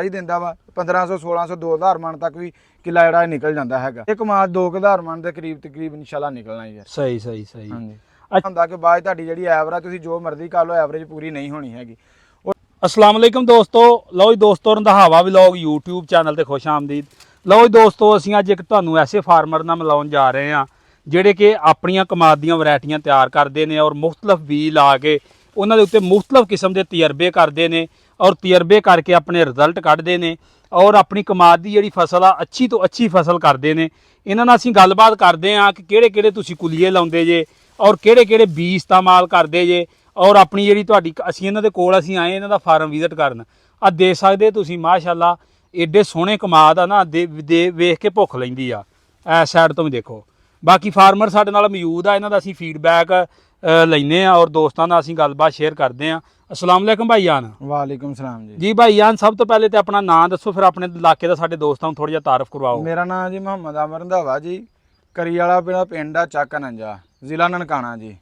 ਹੀ ਦਿੰਦਾ ਵਾ 1500 1600 2000 ਮਣ ਤੱਕ ਵੀ ਕਿੱਲਾ ਜਿਹੜਾ ਨਿਕਲ ਜਾਂਦਾ ਹੈਗਾ। ਇੱਕ ਮਾਸ 2000 ਮਣ ਦੇ ਕਰੀਬ ਤਕਰੀਬ ਇਨਸ਼ਾਅੱਲਾ ਨਿਕਲਣਾ ਯਾਰ। ਸਹੀ ਸਹੀ ਸਹੀ। ਹਾਂਜੀ ਹੁੰਦਾ ਕਿ ਬਾਅਦ ਤੁਹਾਡੀ ਜਿਹੜੀ ਐਵਰੇਜ ਤੁਸੀਂ ਜੋ ਮਰਜ਼ੀ ਕਰ ਲਓ ਐਵਰੇਜ ਪੂਰੀ ਨਹੀਂ ਹੋਣੀ ਹੈਗੀ। अस्सलाम वालेकुम दोस्तों, लो जी दोस्तों रंधावा व्लॉग यूट्यूब चैनल ते खुश आमदीद। लो जी दोस्तों ਅਸੀਂ ਅੱਜ ਇੱਕ ਤੁਹਾਨੂੰ ਐਸੇ ਫਾਰਮਰ ਨਾਲ ਮਿਲਾਉਣ ਜਾ ਰਹੇ ਹਾਂ ਜਿਹੜੇ ਕਿ ਆਪਣੀਆਂ ਕਮਾਦ ਦੀਆਂ ਵੈਰਾਈਟੀਆਂ ਤਿਆਰ ਕਰਦੇ ਨੇ ਔਰ ਮੁxtਲਫ ਬੀਜ ਲਾ ਕੇ ਉਹਨਾਂ ਦੇ ਉੱਤੇ ਮੁxtਲਫ ਕਿਸਮ ਦੇ ਤਜਰਬੇ ਕਰਦੇ ਨੇ ਔਰ ਤਜਰਬੇ ਕਰਕੇ ਆਪਣੇ ਰਿਜ਼ਲਟ ਕੱਢਦੇ ਨੇ ਔਰ ਆਪਣੀ ਕਮਾਦ ਦੀ ਜਿਹੜੀ ਫਸਲ ਆ ਅੱਛੀ ਤੋਂ ਅੱਛੀ ਫਸਲ ਕਰਦੇ ਨੇ। ਇਹਨਾਂ ਨਾਲ ਅਸੀਂ ਗੱਲਬਾਤ ਕਰਦੇ ਹਾਂ ਕਿ ਕਿਹੜੇ ਕਿਹੜੇ ਤੁਸੀਂ ਕੁਲੀਏ ਲਾਉਂਦੇ ਜੇ ਔਰ ਕਿਹੜੇ ਕਿਹੜੇ ਬੀਜ ਇਸਤੇਮਾਲ ਕਰਦੇ ਜੇ ਔਰ ਆਪਣੀ ਜਿਹੜੀ ਤੁਹਾਡੀ ਅਸੀਂ ਇਹਨਾਂ ਦੇ ਕੋਲ ਅਸੀਂ ਆਏ ਇਹਨਾਂ ਦਾ ਫਾਰਮ ਵਿਜ਼ਿਟ ਕਰਨ। ਆ ਦੇਖ ਸਕਦੇ ਤੁਸੀਂ ਮਾਸ਼ਾਅੱਲਾ ਏਡੇ ਸੋਹਣੇ ਕਮਾਦ ਆ ਨਾ ਵੇਖ ਕੇ ਭੁੱਖ ਲੈਂਦੀ ਆ। ਇਸ ਸਾਈਡ ਤੋਂ ਵੀ ਦੇਖੋ। ਬਾਕੀ ਫਾਰਮਰ ਸਾਡੇ ਨਾਲ ਮੌਜੂਦ ਆ, ਇਹਨਾਂ ਦਾ ਅਸੀਂ ਫੀਡਬੈਕ ਲੈਨੇ ਆ ਔਰ ਦੋਸਤਾਂ ਨਾਲ ਅਸੀਂ ਗੱਲਬਾਤ ਸ਼ੇਅਰ ਕਰਦੇ ਆ। अस्सलाम वालेकुम भाईजान। वालेकुम सलाम जी। जी भाईजान सब तो पहले तो अपना नाम दसो फिर अपने इलाके का साडे दोस्तों ਨੂੰ ਥੋੜਾ ਜਿਹਾ ਤਾਰਫ ਕਰਵਾਓ। ਮੇਰਾ ਨਾਮ ਜੀ ਮੁਹੰਮਦ ਅਮਰ ਰੰਧਾਵਾ ਜੀ, ਕਰੀ ਵਾਲਾ ਪਿੰਡ ਆ ਚੱਕ ਨੰਜਾ, ਜ਼ਿਲ੍ਹਾ ਨਨਕਾਣਾ ਜੀ।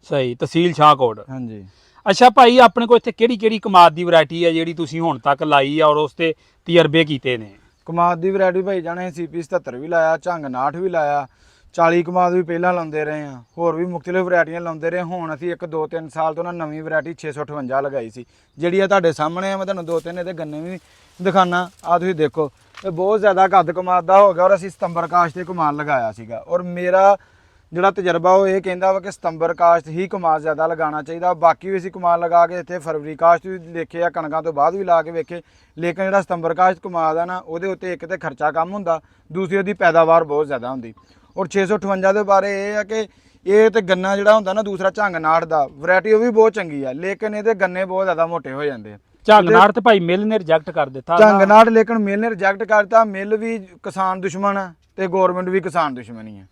ਸਹੀ, ਤਹਿਸੀਲ ਸ਼ਾਹਕੋਟ। ਹਾਂਜੀ। ਅੱਛਾ ਭਾਈ, ਆਪਣੇ ਕੋਲ ਇੱਥੇ ਕਿਹੜੀ ਕਿਹੜੀ ਕਮਾਦ ਦੀ ਵੈਰਾਈਟੀ ਹੈ ਜਿਹੜੀ ਤੁਸੀਂ ਹੁਣ ਤੱਕ ਲਾਈ ਆ ਔਰ ਉਸ ਤੇ ਤਜਰਬੇ ਕੀਤੇ ਨੇ? ਕਮਾਦ ਦੀ ਵੈਰਾਈਟੀ ਭਾਈ ਜਾਣੇ CP 77 ਵੀ ਲਾਇਆ, ਝੰਗ 69 ਵੀ ਲਾਇਆ, 40 ਕਮਾਦ ਵੀ ਪਹਿਲਾਂ ਲਾਉਂਦੇ ਰਹੇ ਆ, ਹੋਰ ਵੀ ਮੁxtਲਿਫ ਵੈਰਾਈਟੀਆਂ ਲਾਉਂਦੇ ਰਹੇ। ਹੁਣ ਅਸੀਂ 1-2-3 ਸਾਲ ਤੋਂ ਨਾ ਨਵੀਂ ਵੈਰਾਈਟੀ 658 ਲਗਾਈ ਸੀ ਜਿਹੜੀ ਆ ਤੁਹਾਡੇ ਸਾਹਮਣੇ ਆ। ਮੈਂ ਤੁਹਾਨੂੰ 2-3 ਇਹਦੇ ਗੰਨੇ ਵੀ ਦਿਖਾਣਾ ਆ, ਤੁਸੀਂ ਦੇਖੋ ਇਹ ਬਹੁਤ ਜ਼ਿਆਦਾ ਕੱਦ ਕਮਾਦ ਦਾ ਹੋ ਗਿਆ ਔਰ ਅਸੀਂ ਸਤੰਬਰ ਕਾਸ਼ਤ ਤੇ ਕਮਾਦ ਲਗਾਇਆ ਸੀਗਾ ਔਰ ਮੇਰਾ ਜਿਹੜਾ ਤਜਰਬਾ ਉਹ ਇਹ ਕਹਿੰਦਾ ਵਾ ਕਿ ਸਤੰਬਰ ਕਾਸ਼ਤ ਹੀ ਕਮਾਦ ਜ਼ਿਆਦਾ ਲਗਾਉਣਾ ਚਾਹੀਦਾ। ਬਾਕੀ ਵੀ ਅਸੀਂ ਕਮਾਦ ਲਗਾ ਕੇ ਇੱਥੇ ਫਰਵਰੀ ਕਾਸ਼ਤ ਵੀ ਦੇਖੇ ਆ, ਕਣਕਾਂ ਤੋਂ ਬਾਅਦ ਵੀ ਲਾ ਕੇ ਵੇਖੇ, ਲੇਕਿਨ ਜਿਹੜਾ ਸਤੰਬਰ ਕਾਸ਼ਤ ਕਮਾਦ ਆ ਨਾ ਉਹਦੇ ਉੱਤੇ ਇੱਕ ਤੇ ਖਰਚਾ ਕਮ ਹੁੰਦਾ, ਦੂਸਰੀ ਉਹਦੀ ਪੈਦਾਵਾਰ ਬਹੁਤ ਜ਼ਿਆਦਾ ਹੁੰਦੀ। ਔਰ 658 ਦੇ ਬਾਰੇ ਇਹ ਆ ਕਿ ਇਹ ਤੇ ਗੰਨਾ ਜਿਹੜਾ ਹੁੰਦਾ ਨਾ ਦੂਸਰਾ ਝੰਗ 69 ਦਾ ਵੈਰਾਈਟੀ ਉਹ ਵੀ ਬਹੁਤ ਚੰਗੀ ਆ, ਲੇਕਿਨ ਇਹਦੇ ਗੰਨੇ ਬਹੁਤ ਜ਼ਿਆਦਾ ਮੋਟੇ ਹੋ ਜਾਂਦੇ ਆ। ਝੰਗ 69 ਤੇ ਭਾਈ ਮਿਲ ਨੇ ਰਿਜੈਕਟ ਕਰ ਦਿੱਤਾ। ਝੰਗ 69 ਲੇਕਿਨ ਮਿਲ ਨੇ ਰਿਜੈਕਟ ਕਰਤਾ। ਮਿਲ ਵੀ ਕਿਸਾਨ ਦੁਸ਼ਮਣ ਆ ਤੇ ਗੌਰਮੈਂਟ ਵੀ ਕਿਸਾਨ ਦੁਸ਼ਮਣ ਹੀ ਹੈ।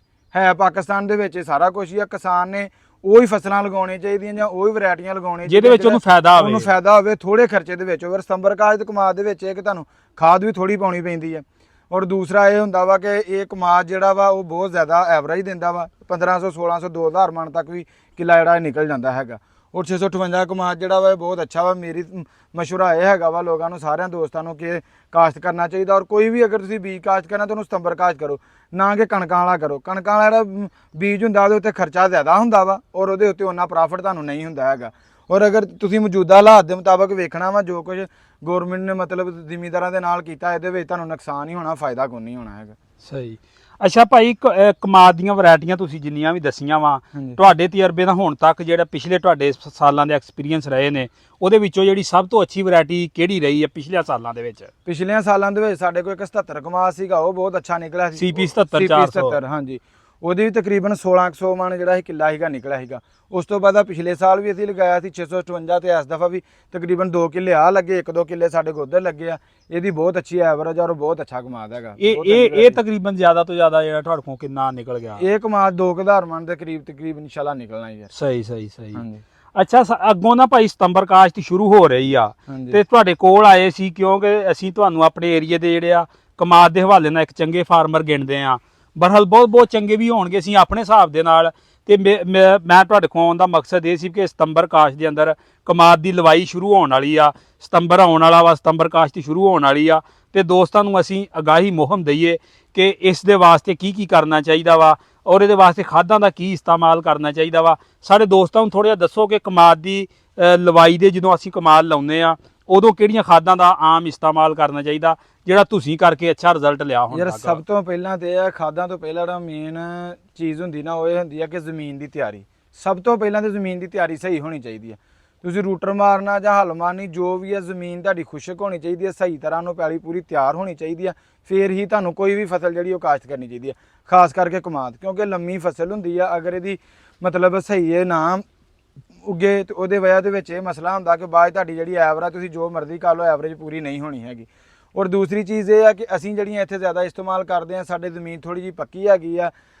ਪਾਕਿਸਤਾਨ ਦੇ ਵਿੱਚ ਸਾਰਾ ਕੁਝ ਹੀ ਆ। ਕਿਸਾਨ ਨੇ ਉਹੀ ਫਸਲਾਂ ਲਗਾਉਣੀਆਂ ਚਾਹੀਦੀਆਂ ਜਾਂ ਉਹੀ ਵੈਰਾਈਟੀਆਂ ਲਗਾਉਣੀਆਂ ਜਿਹਦੇ ਵਿੱਚ ਉਹਨੂੰ ਫਾਇਦਾ ਹੋਵੇ ਥੋੜੇ ਖਰਚੇ ਦੇ ਵਿੱਚ। ਔਰ ਸਤੰਬਰ ਕਾਸ਼ਤ ਕਮਾਦ ਦੇ ਵਿੱਚ ਇਹ ਕਿ ਤੁਹਾਨੂੰ ਖਾਦ ਵੀ ਥੋੜੀ ਪਾਉਣੀ ਪੈਂਦੀ ਹੈ ਔਰ ਦੂਸਰਾ ਇਹ ਹੁੰਦਾ ਵਾ ਕਿ ਇਹ ਕਮਾਦ ਜਿਹੜਾ ਵਾ ਉਹ ਬਹੁਤ ਜ਼ਿਆਦਾ ਐਵਰੇਜ ਦਿੰਦਾ ਵਾ 1500 1600 2000 ਮਣ ਤੱਕ ਵੀ ਕਿੱਲਾ ਜਿਹੜਾ ਨਿਕਲ ਜਾਂਦਾ ਹੈਗਾ। ਔਰ 658 ਕਮਾਦ ਜਿਹੜਾ ਵਾ ਇਹ ਬਹੁਤ ਅੱਛਾ ਵਾ। ਮੇਰੀ ਮਸ਼ਵਰਾ ਇਹ ਹੈਗਾ ਵਾ ਲੋਕਾਂ ਨੂੰ, ਸਾਰਿਆਂ ਦੋਸਤਾਂ ਨੂੰ ਕਿ ਕਾਸ਼ਤ ਕਰਨਾ ਚਾਹੀਦਾ ਔਰ ਕੋਈ ਵੀ ਅਗਰ ਤੁਸੀਂ ਬੀਜ ਕਾਸ਼ਤ ਕਰਨਾ ਤਾਂ ਉਹਨੂੰ ਸਤੰਬਰ ਕਾਸ਼ਤ ਕਰੋ, ਨਾ ਕਿ ਕਣਕਾਂ ਵਾਲਾ ਕਰੋ। ਕਣਕਾਂ ਵਾਲਾ ਜਿਹੜਾ ਬੀਜ ਹੁੰਦਾ ਉਹਦੇ ਉੱਤੇ ਖਰਚਾ ਜ਼ਿਆਦਾ ਹੁੰਦਾ ਵਾ ਔਰ ਉਹਦੇ ਉੱਤੇ ਉਹਨਾਂ ਪ੍ਰੋਫਿਟ ਤੁਹਾਨੂੰ ਨਹੀਂ ਹੁੰਦਾ ਹੈਗਾ। ਔਰ ਅਗਰ ਤੁਸੀਂ ਮੌਜੂਦਾ ਹਾਲਾਤ ਦੇ ਮੁਤਾਬਕ ਵੇਖਣਾ ਵਾ ਜੋ ਕੁਝ ਗੌਰਮੈਂਟ ਨੇ ਮਤਲਬ ਜ਼ਿਮੀਂਦਾਰਾਂ ਦੇ ਨਾਲ ਕੀਤਾ, ਇਹਦੇ ਵਿੱਚ ਤੁਹਾਨੂੰ ਨੁਕਸਾਨ ਹੀ ਹੋਣਾ, ਫਾਇਦਾ ਕੋਈ ਨਹੀਂ ਹੋਣਾ ਹੈਗਾ। ਸਹੀ। ਅੱਛਾ ਭਾਈ, ਕਮਾਦ ਦੀਆਂ ਵੈਰਾਈਟੀਆਂ ਤੁਸੀਂ ਜਿੰਨੀਆਂ ਵੀ ਦਸੀਆਂ ਵਾ, ਤੁਹਾਡੇ ਤਜਰਬੇ ਦਾ ਹੁਣ ਤੱਕ ਜਿਹੜਾ ਪਿਛਲੇ ਤੁਹਾਡੇ ਸਾਲਾਂ ਦੇ ਐਕਸਪੀਰੀਅੰਸ ਰਹੇ ਨੇ ਉਹਦੇ ਵਿੱਚੋਂ ਜਿਹੜੀ ਸਭ ਤੋਂ ਅੱਛੀ ਵੈਰਾਈਟੀ ਕਿਹੜੀ ਰਹੀ ਹੈ ਪਿਛਲੇ ਸਾਲਾਂ ਦੇ ਵਿੱਚ? ਪਿਛਲੇ ਸਾਲਾਂ ਦੇ ਵਿੱਚ ਸਾਡੇ ਕੋਲ ਇੱਕ 77 ਕਮਾਦ ਸੀਗਾ, ਉਹ ਬਹੁਤ ਅੱਛਾ ਨਿਕਲਿਆ ਸੀ। CP 77 ਹਾਂਜੀ, ਉਹਦੀ ਵੀ ਤਕਰੀਬਨ 1600 ਮਣ ਜਿਹੜਾ ਸੀ ਕਿੱਲਾ ਸੀਗਾ ਨਿਕਲਿਆ ਸੀਗਾ। ਉਸ ਤੋਂ ਬਾਅਦ ਪਿਛਲੇ ਸਾਲ ਵੀ ਅਸੀਂ ਲਗਾਇਆ ਸੀ 658 ਤੇ ਇਸ ਦਫਾ ਵੀ ਤਕਰੀਬਨ 2 ਕਿੱਲੇ ਆ ਲੱਗੇ, 1-2 ਕਿੱਲੇ ਸਾਡੇ ਕੋਲ ਉੱਧਰ ਲੱਗੇ ਆ। ਇਹਦੀ ਬਹੁਤ ਅੱਛੀ ਐਵਰੇਜ ਔਰ ਬਹੁਤ ਅੱਛਾ ਕਮਾਦ ਹੈਗਾ। ਇਹ ਤਕਰੀਬਨ ਜ਼ਿਆਦਾ ਤੋਂ ਜ਼ਿਆਦਾ ਜਿਹੜਾ ਤੁਹਾਡੇ ਕੋਲ ਕਿੰਨਾ ਨਿਕਲ ਗਿਆ? ਇਹ ਕਮਾਦ 2000 ਮਣ ਦੇ ਕਰੀਬ ਤਕਰੀਬ ਇਨਸ਼ਾਅੱਲਾ ਨਿਕਲਣਾ ਯਾਰ। ਸਹੀ ਸਹੀ ਸਹੀ। ਹਾਂਜੀ। ਅੱਛਾ, ਅੱਗੋਂ ਨਾ ਭਾਈ ਸਤੰਬਰ ਕਾਸ਼ਤ ਸ਼ੁਰੂ ਹੋ ਰਹੀ ਆ ਤੇ ਤੁਹਾਡੇ ਕੋਲ ਆਏ ਸੀ ਕਿਉਂਕਿ ਅਸੀਂ ਤੁਹਾਨੂੰ ਆਪਣੇ ਏਰੀਏ ਦੇ ਜਿਹੜੇ ਆ ਕਮਾਦ ਦੇ ਹਵਾਲੇ ਨਾਲ ਇੱਕ ਚੰਗੇ ਫਾਰਮਰ ਗਿਣਦੇ ਆ। ਬਰਹਲ ਬਹੁਤ ਚੰਗੇ ਵੀ ਹੋਣਗੇ ਅਸੀਂ ਆਪਣੇ ਹਿਸਾਬ ਦੇ ਨਾਲ, ਤੇ ਮੈਂ ਤੁਹਾਡੇ ਕੋਲ ਆਉਣ ਦਾ ਮਕਸਦ ਇਹ ਸੀ ਕਿ ਸਤੰਬਰ ਕਾਸ਼ਤ ਦੇ ਅੰਦਰ ਕਮਾਦ ਦੀ ਲਵਾਈ ਸ਼ੁਰੂ ਹੋਣ ਵਾਲੀ ਆ, ਸਤੰਬਰ ਆਉਣ ਵਾਲਾ ਵਾ, ਸਤੰਬਰ ਕਾਸ਼ਤ ਸ਼ੁਰੂ ਹੋਣ ਵਾਲੀ ਆ ਤੇ ਦੋਸਤਾਂ ਨੂੰ ਅਸੀਂ ਅਗਾਹੀ ਮੁਹਿੰਮ ਦਈਏ ਕਿ ਇਸ ਦੇ ਵਾਸਤੇ ਕੀ ਕਰਨਾ ਚਾਹੀਦਾ ਵਾ ਔਰ ਇਹਦੇ ਵਾਸਤੇ ਖਾਦਾਂ ਦਾ ਕੀ ਇਸਤੇਮਾਲ ਕਰਨਾ ਚਾਹੀਦਾ ਵਾ। ਸਾਡੇ ਦੋਸਤਾਂ ਨੂੰ ਥੋੜ੍ਹਾ ਜਿਹਾ ਦੱਸੋ ਕਿ ਕਮਾਦ ਦੀ ਲਵਾਈ ਦੇ ਜਦੋਂ ਅਸੀਂ ਕਮਾਦ ਲਾਉਂਦੇ ਆ ਉਦੋਂ ਕਿਹੜੀਆਂ ਖਾਦਾਂ ਦਾ ਆਮ ਇਸਤੇਮਾਲ ਕਰਨਾ ਚਾਹੀਦਾ ਜਿਹੜਾ ਤੁਸੀਂ ਕਰਕੇ ਅੱਛਾ ਰਿਜ਼ਲਟ ਲਿਆ ਹੁਣ ਯਾਰ? ਸਭ ਤੋਂ ਪਹਿਲਾਂ ਤੇ ਇਹ ਖਾਦਾਂ ਤੋਂ ਪਹਿਲਾਂ ਜਿਹੜਾ ਮੇਨ ਚੀਜ਼ ਹੁੰਦੀ ਨਾ ਉਹ ਇਹ ਹੁੰਦੀ ਆ ਕਿ ਜ਼ਮੀਨ ਦੀ ਤਿਆਰੀ। ਸਭ ਤੋਂ ਪਹਿਲਾਂ ਤੇ ਜ਼ਮੀਨ ਦੀ ਤਿਆਰੀ ਸਹੀ ਹੋਣੀ ਚਾਹੀਦੀ ਆ। ਤੁਸੀਂ ਰੂਟਰ ਮਾਰਨਾ ਜਾਂ ਹੱਲ ਮਾਰਨੀ ਜੋ ਵੀ ਆ, ਜ਼ਮੀਨ ਤੁਹਾਡੀ ਖੁਸ਼ਕ ਹੋਣੀ ਚਾਹੀਦੀ ਹੈ, ਸਹੀ ਤਰ੍ਹਾਂ ਨੂੰ ਪੈਲੀ ਪੂਰੀ ਤਿਆਰ ਹੋਣੀ ਚਾਹੀਦੀ ਆ, ਫਿਰ ਹੀ ਤੁਹਾਨੂੰ ਕੋਈ ਵੀ ਫਸਲ ਜਿਹੜੀ ਉਹ ਕਾਸ਼ਤ ਕਰਨੀ ਚਾਹੀਦੀ ਆ, ਖਾਸ ਕਰਕੇ ਕਮਾਦ, ਕਿਉਂਕਿ ਲੰਮੀ ਫਸਲ ਹੁੰਦੀ ਆ। ਅਗਰ ਇਹਦੀ ਮਤਲਬ ਸਹੀ ਇਹ ਨਾ ਉੱਗੇ ਤੇ ਉਹਦੇ ਵਜ੍ਹਾ ਦੇ ਵਿੱਚ ਇਹ ਮਸਲਾ ਹੁੰਦਾ ਕਿ ਬਾਅਦ ਤੁਹਾਡੀ ਜਿਹੜੀ ਐਵਰੇਜ ਤੁਸੀਂ ਜੋ ਮਰਜ਼ੀ ਕਰ ਲਓ ਐਵਰੇਜ ਪੂਰੀ ਨਹੀਂ ਹੋਣੀ ਹੈਗੀ। ਔਰ ਦੂਸਰੀ ਚੀਜ਼ ਇਹ ਆ ਕਿ ਅਸੀਂ ਜਿਹੜੀਆਂ ਇੱਥੇ ਜ਼ਿਆਦਾ ਇਸਤੇਮਾਲ ਕਰਦੇ ਹਾਂ, ਸਾਡੇ ਜ਼ਮੀਨ ਥੋੜ੍ਹੀ ਜਿਹੀ ਪੱਕੀ ਹੈਗੀ ਆ,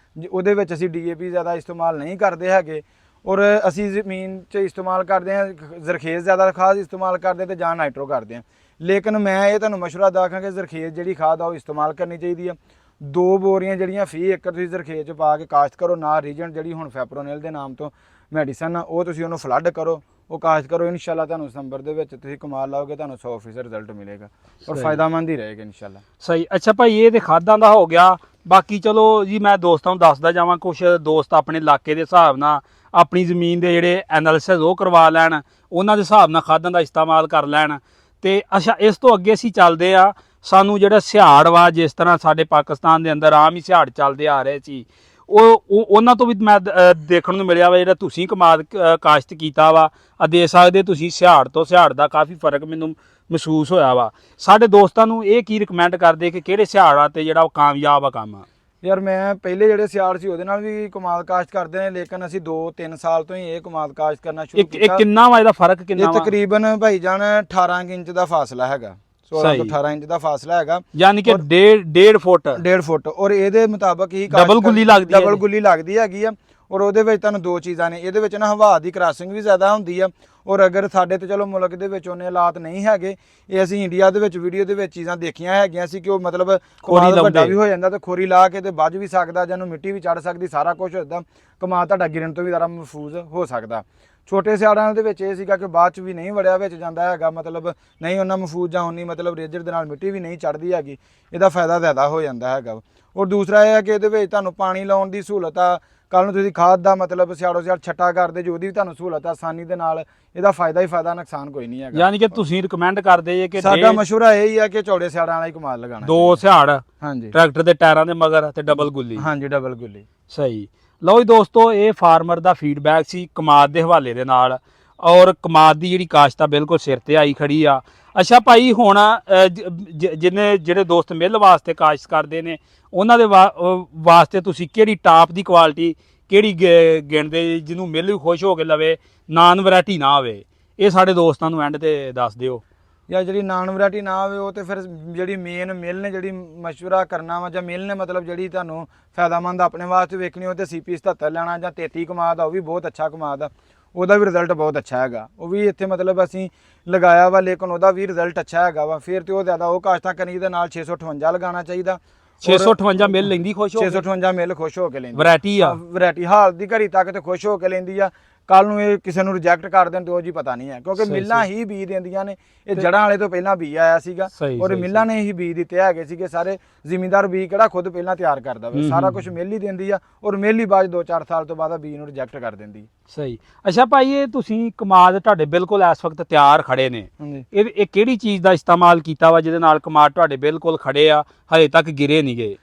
ਉਹਦੇ ਵਿੱਚ ਅਸੀਂ DAP ਜ਼ਿਆਦਾ ਇਸਤੇਮਾਲ ਨਹੀਂ ਕਰਦੇ ਹੈਗੇ ਔਰ ਅਸੀਂ ਜ਼ਮੀਨ 'ਚ ਇਸਤੇਮਾਲ ਕਰਦੇ ਹਾਂ ਜ਼ਰਖੇਜ਼ ਜ਼ਿਆਦਾ ਖਾਦ ਇਸਤੇਮਾਲ ਕਰਦੇ ਤੇ ਜਾਂ ਨਾਈਟਰੋ ਕਰਦੇ ਹਾਂ। ਲੇਕਿਨ ਮੈਂ ਇਹ ਤੁਹਾਨੂੰ ਮਸ਼ਵਰਾ ਦਾਂਗਾ ਕਿ ਜ਼ਰਖੇਜ਼ ਜਿਹੜੀ ਖਾਦ ਆ ਉਹ ਇਸਤੇਮਾਲ ਕਰਨੀ ਚਾਹੀਦੀ ਆ। 2 ਬੋਰੀਆਂ ਜਿਹੜੀਆਂ ਫੀ ਏਕੜ ਤੁਸੀਂ ਜ਼ਰਖੇਜ਼ 'ਚ ਪਾ ਕੇ ਕਾਸ਼ਤ ਕਰੋ। ਨਾਲ ਰੀਜਨ ਜਿਹੜੀ ਹੁਣ ਫੈਪਰੋਨਿਲ ਦੇ ਨਾਮ ਤੋਂ ਮੈਡੀਸਨ ਆ ਉਹ ਤੁਸੀਂ ਉਹਨੂੰ ਫਲੱਡ ਕਰੋ, ਉਹ ਕਾਸ਼ਤ ਕਰੋ, ਇਨਸ਼ਾਅੱਲਾ ਤੁਹਾਨੂੰ ਸਤੰਬਰ ਦੇ ਵਿੱਚ ਤੁਸੀਂ ਕਮਾਲ ਲਾਓਗੇ, ਤੁਹਾਨੂੰ 100% ਰਿਜ਼ਲਟ ਮਿਲੇਗਾ ਔਰ ਸਹੀ। ਫਾਇਦਾਮੰਦ ਹੀ ਰਹੇਗਾ ਇਨਸ਼ਾਅੱਲਾ। ਸਹੀ। ਅੱਛਾ ਭਾਈ, ਇਹ ਤੇ ਖਾਦਾਂ ਦਾ ਹੋ ਗਿਆ। ਬਾਕੀ ਚਲੋ ਜੀ ਮੈਂ ਦੋਸਤਾਂ ਨੂੰ ਦੱਸਦਾ ਜਾਵਾਂ, ਕੁਝ ਦੋਸਤ ਆਪਣੇ ਇਲਾਕੇ ਦੇ ਹਿਸਾਬ ਨਾਲ ਆਪਣੀ ਜ਼ਮੀਨ ਦੇ ਜਿਹੜੇ ਐਨਾਲਿਸਿਸ ਉਹ ਕਰਵਾ ਲੈਣ, ਉਹਨਾਂ ਦੇ ਹਿਸਾਬ ਨਾਲ ਖਾਦਾਂ ਦਾ ਇਸਤੇਮਾਲ ਕਰ ਲੈਣ। ਤੇ ਅੱਛਾ, ਇਸ ਤੋਂ ਅੱਗੇ ਅਸੀਂ ਚੱਲਦੇ ਆ, ਸਾਨੂੰ ਜਿਹੜਾ ਸਿਹਾੜ ਵਾ, ਜਿਸ ਤਰ੍ਹਾਂ ਸਾਡੇ ਪਾਕਿਸਤਾਨ ਦੇ ਅੰਦਰ ਆਮ ਹੀ ਸਿਹਾੜ ਚੱਲਦੇ ਆ ਰਹੇ ਸੀ, ਉਹਨਾਂ ਤੋਂ ਵੀ ਮੈਂ ਦੇਖਣ ਨੂੰ ਮਿਲਿਆ ਵਾ ਜਿਹੜਾ ਤੁਸੀਂ ਕਮਾਦ ਕਾਸ਼ਤ ਕੀਤਾ ਵਾ, ਆ ਦੇ ਸਕਦੇ ਤੁਸੀਂ ਸਿਹਾੜ ਤੋਂ ਸਿਹਾੜ ਦਾ ਕਾਫੀ ਫਰਕ ਮੈਨੂੰ ਮਹਿਸੂਸ ਹੋਇਆ ਵਾ। ਸਾਡੇ ਦੋਸਤਾਂ ਨੂੰ ਇਹ ਕੀ ਰਿਕਮੈਂਡ ਕਰਦੇ ਕਿ ਕਿਹੜੇ ਸਿਹਾੜਾਂ ਤੇ ਜਿਹੜਾ ਉਹ ਕਾਮਯਾਬ ਆ ਕੰਮ? ਯਾਰ ਮੈਂ ਪਹਿਲੇ ਜਿਹੜੇ ਸਿਆੜ ਸੀ ਉਹਦੇ ਨਾਲ ਵੀ ਕਮਾਦ ਕਾਸ਼ਤ ਕਰਦੇ ਨੇ, ਲੇਕਿਨ ਅਸੀਂ 2-3 ਸਾਲ ਤੋਂ ਹੀ ਇਹ ਕਮਾਦ ਕਾਸ਼ਤ ਕਰਨਾ ਸ਼ੁਰੂ ਇਹ ਕੀਤਾ। ਕਿੰਨਾ ਵਾ ਇਹਦਾ ਫਰਕ, ਕਿੰਨਾ ਇਹ ਵਾ? ਤਕਰੀਬਨ ਭਾਈਜਾਨ 18 ਇੰਚ ਦਾ ਫਾਸਲਾ ਹੈਗਾ, 16 ਤੋਂ 18 ਇੰਚ ਦਾ ਫਾਸਲਾ ਹੈਗਾ, ਯਾਨੀ ਕਿ 1.5 ਫੁੱਟ 1.5 ਫੁੱਟ। ਔਰ ਇਹਦੇ ਮੁਤਾਬਕ ਹੀ ਡਬਲ ਗੁੱਲੀ ਲੱਗਦੀ ਹੈ, ਡਬਲ ਗੁੱਲੀ ਲੱਗਦੀ ਹੈਗੀ ਆ। ਔਰ ਉਹਦੇ ਵਿੱਚ ਤੁਹਾਨੂੰ ਦੋ ਚੀਜ਼ਾਂ ਨੇ, ਇਹਦੇ ਵਿੱਚ ਨਾ ਹਵਾ ਦੀ ਕ੍ਰਾਸਿੰਗ ਵੀ ਜ਼ਿਆਦਾ ਹੁੰਦੀ ਆ। ਔਰ ਅਗਰ ਸਾਡੇ ਤੇ ਚਲੋ ਮੁਲਕ ਦੇ ਵਿੱਚ ਉਹਨੇ ਹਾਲਾਤ ਨਹੀਂ ਹੈਗੇ, ਇਹ ਅਸੀਂ ਇੰਡੀਆ ਦੇ ਵਿੱਚ ਵੀਡੀਓ ਦੇ ਵਿੱਚ ਚੀਜ਼ਾਂ ਦੇਖੀਆਂ ਹੈਗੀਆਂ ਸੀ ਕਿ ਉਹ ਮਤਲਬ ਕਮਾਦ ਵੱਡਾ ਵੀ ਹੋ ਜਾਂਦਾ ਤੇ ਖੋਰੀ ਲਾ ਕੇ ਤੇ ਵੱਜ ਵੀ ਸਕਦਾ, ਜਾਂ ਨੂੰ ਮਿੱਟੀ ਵੀ ਚੜ ਸਕਦੀ, ਸਾਰਾ ਕੁਝ ਹੁੰਦਾ, ਕਮਾਦ ਤੁਹਾਡਾ ਗਿਰਨ ਤੋਂ ਵੀ ਜ਼ਿਆਦਾ ਮਹਿਫੂਜ਼ ਹੋ ਸਕਦਾ। ਛੋਟੇ ਸਿਆੜਾਂ ਦੇ ਵਿੱਚ ਇਹ ਸੀਗਾ ਕਿ ਬਾਅਦ ਚ ਵੀ ਨਹੀਂ ਵੜਿਆ ਵਿੱਚ ਜਾਂਦਾ ਹੈਗਾ, ਮਤਲਬ ਨਹੀਂ ਉਹਨਾਂ ਮਹਿਫੂਜ਼ ਜਾਂ ਉਨੀ ਮਤਲਬ ਰੇਜਰ ਦੇ ਨਾਲ ਮਿੱਟੀ ਵੀ ਨਹੀਂ ਚੜਦੀ ਹੈਗੀ, ਇਹਦਾ ਫਾਇਦਾ ਜ਼ਿਆਦਾ ਹੋ ਜਾਂਦਾ ਹੈਗਾ। ਔਰ ਦੂਸਰਾ ਇਹ ਹੈ ਕਿ ਇਹਦੇ ਵਿੱਚ ਤੁਹਾਨੂੰ ਪਾਣੀ ਲਾਉਣ ਦੀ ਸਹੂਲਤ ਆ, ਕੱਲ ਨੂੰ ਤੁਸੀਂ ਖਾਦ ਦਾ ਮਤਲਬ ਸਿਆੜੋ ਸਿਆੜ ਛੱਟਾ ਕਰਦੇ ਜੋ ਉਹਦੀ ਵੀ ਤੁਹਾਨੂੰ ਸਹੂਲਤ ਆਸਾਨੀ ਦੇ ਨਾਲ, ਇਹਦਾ ਫਾਇਦਾ ਹੀ ਫਾਇਦਾ, ਨੁਕਸਾਨ ਕੋਈ ਨਹੀਂ ਹੈਗਾ। ਯਾਨੀ ਕਿ ਤੁਸੀਂ ਰਿਕਮੈਂਡ ਕਰਦੇ ਜੇ ਕਿ ਸਾਡਾ ਮਸ਼ਵਰਾ ਇਹ ਹੀ ਹੈ ਕਿ ਚੌੜੇ ਸਿਆੜਾਂ ਵਾਲਾ ਹੀ ਕਮਾਲ ਲਗਾਉਣਾ, 2 ਸਿਹਾੜ ਹਾਂਜੀ, ਟਰੈਕਟਰ ਦੇ ਟਾਇਰਾਂ ਦੇ ਮਗਰ ਤੇ ਡਬਲ ਗੁੱਲੀ। ਹਾਂਜੀ, ਡਬਲ ਗੁੱਲੀ। ਸਹੀ। ਲਓ ਜੀ ਦੋਸਤੋ, ਇਹ ਫਾਰਮਰ ਦਾ ਫੀਡਬੈਕ ਸੀ ਕਮਾਦ ਦੇ ਹਵਾਲੇ ਦੇ ਨਾਲ, ਔਰ ਕਮਾਦ ਦੀ ਜਿਹੜੀ ਕਾਸ਼ਤ ਆ ਬਿਲਕੁਲ ਸਿਰ ਤੇ ਆਈ ਖੜੀ ਆ। ਅੱਛਾ ਭਾਈ, ਹੁਣ ਜਿਹੜੇ ਦੋਸਤ ਮਿੱਲ ਵਾਸਤੇ ਕਾਸ਼ਤ ਕਰਦੇ ਨੇ, ਉਹਨਾਂ ਦੇ ਵਾਸਤੇ ਤੁਸੀਂ ਕਿਹੜੀ ਟਾਪ ਦੀ ਕੁਆਲਿਟੀ ਕਿਹੜੀ ਗਿਣਦੇ ਜਿਹਨੂੰ ਮਿੱਲ ਵੀ ਖੁਸ਼ ਹੋ ਕੇ ਲਵੇ, ਨਾਨ ਵੈਰਾਈਟੀ ਨਾ ਹੋਵੇ? ਇਹ ਸਾਡੇ ਦੋਸਤਾਂ ਨੂੰ ਐਂਡ ਤੇ ਦੱਸ ਦਿਓ। ਜਾਂ ਜਿਹੜੀ ਨਾਨ ਵੈਰਾਈਟੀ ਨਾ ਹੋਵੇ ਉਹ ਤੇ ਫਿਰ ਜਿਹੜੀ ਮੇਨ ਮਿਲ ਨੇ ਜਿਹੜੀ ਮਸ਼ਵਰਾ ਕਰਨਾ ਵਾ, ਜਾਂ ਮਿਲ ਨੇ ਮਤਲਬ ਜਿਹੜੀ ਤੁਹਾਨੂੰ ਫਾਇਦਾਮੰਦ ਆਪਣੇ ਵਾਸਤੇ ਵੇਖਣੀ ਹੋ ਤੇ CP 77 ਲੈਣਾ, ਜਾਂ 33 ਕਮਾਦ ਆ, ਉਹ ਵੀ ਬਹੁਤ ਅੱਛਾ ਕਮਾਦ ਆ, ਉਹਦਾ ਵੀ ਰਿਜ਼ਲਟ ਬਹੁਤ ਅੱਛਾ ਹੈਗਾ। ਉਹ ਵੀ ਇੱਥੇ ਮਤਲਬ ਅਸੀਂ ਲਗਾਇਆ ਵਾ, ਲੇਕਿਨ ਉਹਦਾ ਵੀ ਰਿਜ਼ਲਟ ਅੱਛਾ ਹੈਗਾ ਵਾ। ਫਿਰ ਤੇ ਉਹ ਜ਼ਿਆਦਾ ਉਹ ਕਾਸ਼ਤਾਂ ਕਰਨੀ ਦੇ ਨਾਲ 658 ਲਗਾਉਣਾ ਚਾਹੀਦਾ। 658 ਮਿਲ ਲੈਂਦੀ ਖੁਸ਼ ਹੋ ਕੇ? 658 ਮਿਲ ਖੁਸ਼ ਹੋ ਕੇ ਲੈਂਦੀ, ਵੈਰਾਈਟੀ ਆ, ਵੈਰਾਈਟੀ ਹਾਲ ਦੀ ਘੜੀ ਤੱਕ ਤੇ ਖੁਸ਼ ਹੋ ਕੇ ਲੈਂਦੀ ਆ। ਕੱਲ ਨੂੰ ਇਹ ਕਿਸੇ ਨੂੰ ਰਿਜੈਕਟ ਕਰ ਦੇਣ ਤੇ ਉਹ ਜੀ ਪਤਾ ਨਹੀਂ ਹੈ, ਕਿਉਂਕਿ ਮਿੱਲਾਂ ਹੀ ਬੀਜ ਦਿੰਦੀਆਂ ਨੇ। ਇਹ ਜੜਾਂ ਵਾਲੇ ਤੋਂ ਪਹਿਲਾਂ ਬੀਜ ਆਇਆ ਸੀਗਾ, ਔਰ ਮਿੱਲਾਂ ਨੇ ਹੀ ਬੀਜ ਦਿੱਤੇ ਹੈਗੇ ਸੀਗੇ ਸਾਰੇ। ਜ਼ਿਮੀਂਦਾਰ ਬੀਜ ਕਿਹੜਾ ਖੁਦ ਪਹਿਲਾਂ ਤਿਆਰ ਕਰਦਾ ਵਾ, ਸਾਰਾ ਕੁਝ ਮਿੱਲ ਹੀ ਦਿੰਦੀ ਆ, ਔਰ ਮਿੱਲ ਹੀ ਬਾਅਦ 2-4 ਸਾਲ ਤੋਂ ਬਾਅਦ ਬੀਜ ਨੂੰ ਰਿਜੈਕਟ ਕਰ ਦਿੰਦੀ। ਸਹੀ। ਅੱਛਾ ਭਾਈ, ਇਹ ਤੁਸੀਂ ਕਮਾਦ ਤੁਹਾਡੇ ਬਿਲਕੁਲ ਇਸ ਵਕਤ ਤਿਆਰ ਖੜੇ ਨੇ, ਇਹ ਕਿਹੜੀ ਚੀਜ਼ ਦਾ ਇਸਤੇਮਾਲ ਕੀਤਾ ਵਾ ਜਿਹਦੇ ਨਾਲ ਕਮਾਦ ਤੁਹਾਡੇ ਬਿਲਕੁਲ ਖੜੇ ਆ, ਹਜੇ ਤੱਕ ਗਿਰੇ ਨਹੀਂ ਗਏ?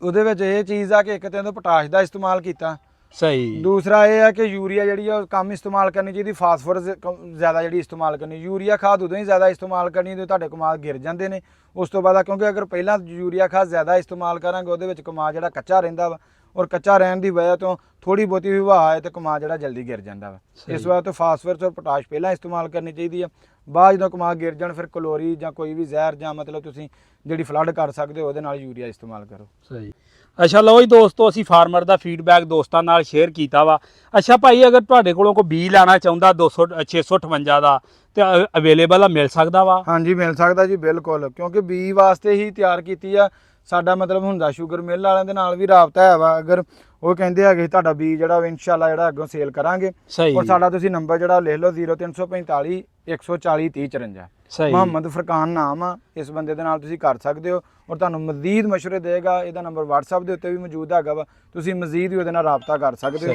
ਉਹਦੇ ਵਿੱਚ ਇਹ ਚੀਜ਼ ਆ ਕਿ ਇੱਕ ਤਾਂ ਪੋਟਾਸ਼ ਦਾ ਇਸਤੇਮਾਲ ਕੀਤਾ। ਸਹੀ। ਦੂਸਰਾ ਇਹ ਹੈ ਕਿ ਯੂਰੀਆ ਜਿਹੜੀ ਆ ਕਮ ਇਸਤੇਮਾਲ ਕਰਨੀ ਚਾਹੀਦੀ, ਫਾਸਫੋਰਸ ਜ਼ਿਆਦਾ ਜਿਹੜੀ ਇਸਤੇਮਾਲ ਕਰਨੀ। ਯੂਰੀਆ ਖਾਦ ਉਦੋਂ ਹੀ ਜ਼ਿਆਦਾ ਇਸਤੇਮਾਲ ਕਰਨੀ ਜਦੋਂ ਤੁਹਾਡੇ ਕਮਾਦ ਗਿਰ ਜਾਂਦੇ ਨੇ। ਉਸ ਤੋਂ ਬਾਅਦ ਕਿਉਂਕਿ ਅਗਰ ਪਹਿਲਾਂ ਯੂਰੀਆ ਖਾਦ ਜ਼ਿਆਦਾ ਇਸਤੇਮਾਲ ਕਰਾਂਗੇ, ਉਹਦੇ ਵਿੱਚ ਕਮਾਦ ਜਿਹੜਾ ਕੱਚਾ ਰਹਿੰਦਾ ਵਾ, ਔਰ ਕੱਚਾ ਰਹਿਣ ਦੀ ਵਜ੍ਹਾ ਤੋਂ ਥੋੜੀ ਬਹੁਤੀ ਵੀ ਹਵਾ ਆਏ ਤੇ ਕਮਾਦ ਜਿਹੜਾ ਜਲਦੀ ਗਿਰ ਜਾਂਦਾ ਵਾ। ਇਸ ਵਾਰ ਤੋਂ ਫਾਸਫੋਰਸ ਔਰ ਪੋਟਾਸ਼ ਪਹਿਲਾਂ ਇਸਤੇਮਾਲ ਕਰਨੀ ਚਾਹੀਦੀ ਆ। ਬਾਅਦ ਜਦੋਂ ਕਮਾਦ ਗਿਰ ਜਾਣ ਫਿਰ ਕਲੋਰੀ ਜਾਂ ਕੋਈ ਵੀ ਜ਼ਹਿਰ ਜਾਂ ਮਤਲਬ ਤੁਸੀਂ ਜਿਹੜੀ ਫਲੱਡ ਕਰ ਸਕਦੇ ਹੋ ਉਹਦੇ ਨਾਲ ਯੂਰੀਆ ਇਸਤੇਮਾਲ ਕਰੋ। ਸਹੀ। ਅੱਛਾ ਲਓ ਜੀ ਦੋਸਤੋ, ਅਸੀਂ ਫਾਰਮਰ ਦਾ ਫੀਡਬੈਕ ਦੋਸਤਾਂ ਨਾਲ ਸ਼ੇਅਰ ਕੀਤਾ ਵਾ। ਅੱਛਾ ਭਾਈ, ਅਗਰ ਤੁਹਾਡੇ ਕੋਲੋਂ ਕੋਈ ਬੀਜ ਲੈਣਾ ਚਾਹੁੰਦਾ 658 ਦਾ ਤੇ ਅਵੇਲੇਬਲ ਆ, ਮਿਲ ਸਕਦਾ ਵਾ? ਹਾਂਜੀ, ਮਿਲ ਸਕਦਾ ਜੀ, ਬਿਲਕੁਲ, ਕਿਉਂਕਿ ਬੀਜ ਵਾਸਤੇ ਹੀ ਤਿਆਰ ਕੀਤੀ ਆ। ਸਾਡਾ ਮਤਲਬ ਹੁੰਦਾ ਸ਼ੂਗਰ ਮਿਲ ਵਾਲਿਆਂ ਦੇ ਨਾਲ ਵੀ ਰਾਬਤਾ ਹੈ ਵਾ। ਅਗਰ ਉਹ ਕਹਿੰਦੇ ਹੈਗੇ ਤੁਹਾਡਾ ਬੀਜ ਜਿਹੜਾ ਇਨਸ਼ਾਅੱਲਾ ਜਿਹੜਾ ਅੱਗੋਂ ਸੇਲ ਕਰਾਂਗੇ। ਔਰ ਸਾਡਾ ਤੁਸੀਂ ਨੰਬਰ ਜਿਹੜਾ ਲਿਖ ਲਓ 0345 140 30 54। ਮੁਹੰਮਦ ਫਰਕਾਨ ਨਾਮ ਆ, ਇਸ ਬੰਦੇ ਦੇ ਨਾਲ ਤੁਸੀਂ ਕਰ ਸਕਦੇ ਹੋ, ਔਰ ਤੁਹਾਨੂੰ ਮਜ਼ੀਦ ਮਸ਼ਵਰੇ ਦੇਗਾ। ਇਹਦਾ ਨੰਬਰ WhatsApp ਦੇ ਉੱਤੇ ਵੀ ਮੌਜੂਦ ਹੈਗਾ ਵਾ, ਤੁਸੀਂ ਮਜ਼ੀਦ ਵੀ ਉਹਦੇ ਨਾਲ ਰਾਬਤਾ ਕਰ ਸਕਦੇ ਹੋ।